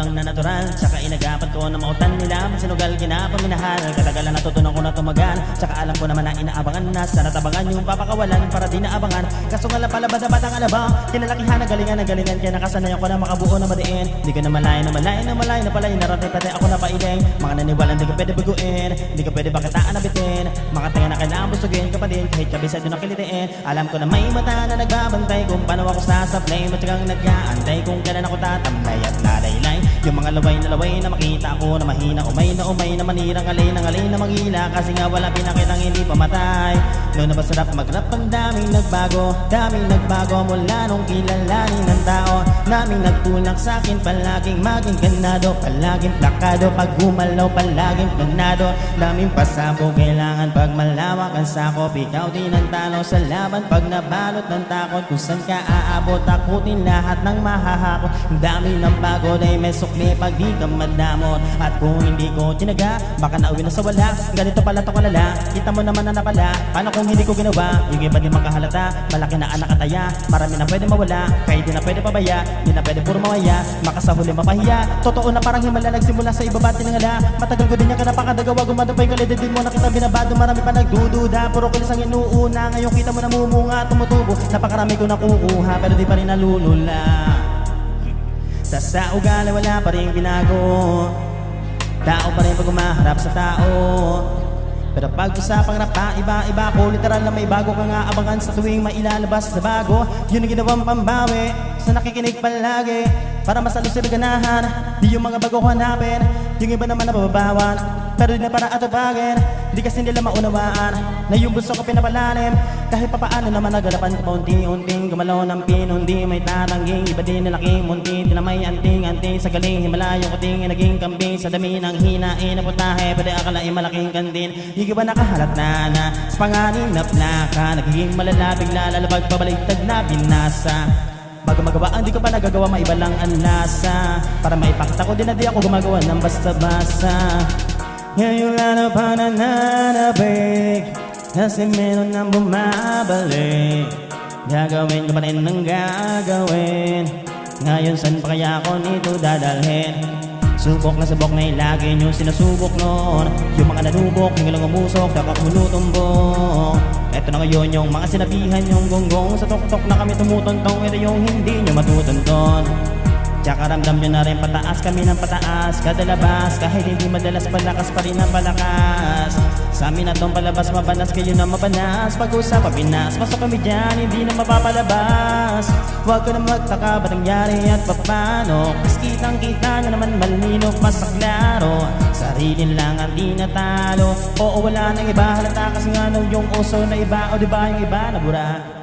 lang na natural. Tsaka inagapan ko na mautan nila, sinugal kinapaminahal. Katagalan natutunan ko na tumagal, tsaka alam ko naman na inaabangan na sana tabangan yung papakawalan para di naabangan. Kaso nga lang pala bata-bata ang alabang, kinalakihan na galingan kaya nakasanayan ko na makabuo na madiin. Di ko na malayan na pala inarating pati ako na pailing. Mga naniwalang di ka pwede baguin, di ka pwede bakataan na bitin. Mga tanga na kailangan busugin ka pa din kahit kabisado na kilitiin. Alam ko na may mata na nagbabantay kung paano ako sasablay, matyagang nag-aantay kung kailan ako tatamlay at lalaylay. Yung mga laway na makita ko na mahina, umay na manirang alay na mangila. Kasi nga wala pinakitang hindi pamatay. Noon na masarap mag-rap, ang daming nagbago mula nung kilalanin ng tao. Naming nagtulak sa'kin palaging maging ganado, palaging plakado, pag gumalaw palaging planado. Daming pasabog kailangan pag malawak ang sakop. Ikaw din ang talo sa laban pag nabalot ng takot. Kung saan ka aabot, takutin lahat ng mahahakot. Ang dami ng bago dahil may sukli pag di ka madamot. At kung hindi ko tinaga, baka nauwi na sa wala. Ganito pala to kalala, kita mo naman na napala. Paano kung hindi ko ginawa? Yung iba di makahalata, malaki na anak ataya. Marami na pwede mawala, kahit di na pwede pabaya. Di na pwede puro mawaya, makasahuli mapahiya. Totoo na parang himala nagsimula sa ibaba tinangala. Matagal ko din niya kanapakadagawa, gumadapay kalidad din mo na kita binabado. Marami pa nagdududa, puro kilis ang inuuna. Ngayon kita mo namumunga, tumutubo. Napakarami ko nakukuha, pero di pa rin nalulula. Sa ugali wala pa rin binago, tao pa rin pag umaharap sa tao. Pero pag usapang rap pa, iba ko. Literal na may bago ka nga abangan sa tuwing mailalabas na bago. Yun ang ginawang pambawi sa nakikinig palagi, para masalo sila ganahan. Di yung mga bago ko hanapin, yung iba naman nababawan, pero di na para atupagin. Di kasi nila maunawaan na yung gusto ko pinapalalim. Kahit papaano naman nagalapan ko paunti-unting gumalaw ng pinundi. May tatangging iba din nalaking munti, di na may anting-anting. Sa galing Himalaya ko tingin naging kambing. Sa dami ng hinain na putahe, pwede akalain malaking kandin. Hindi ba nakahalat na sa panganin na plaka, nagiging malala bigla lalabag pabaliktad na binasa. Bago magawa ang di ko pa nagagawa, maiba lang ang lasa. Para maipakita ko din na di ako gumagawa ng basta-basta. Ngayon lalo pa nananabik, kasi meron nang bumabalik. Gagawin ko pa rin ang gagawin. Ngayon saan pa kaya ako nito dadalhin? Subok na lagi nyo sinasubok noon. Yung mga nanubok, yung ilang umusok, kakakulutumbok. Eto na ngayon yung mga sinabihan yung gonggong. Sa tok-tok na kami tumutontong, ito yung hindi nyo matutunton. Tsaka ramdam nyo na rin pataas kami ng pataas kada labas. Kahit hindi madalas palakas pa rin ang palakas. Sa amin na tong palabas mabanas, kayo na mabanas. Pag-usap pabinas, pasok kami dyan, hindi na mapapalabas. Huwag ko na magtaka ba't nangyari at papano. Mas kitang-kita na naman malinok mas klaro. Sarili lang ang di natalo. Oo wala nang iba halata kasi nga nung yung uso na iba. O diba yung iba nabura?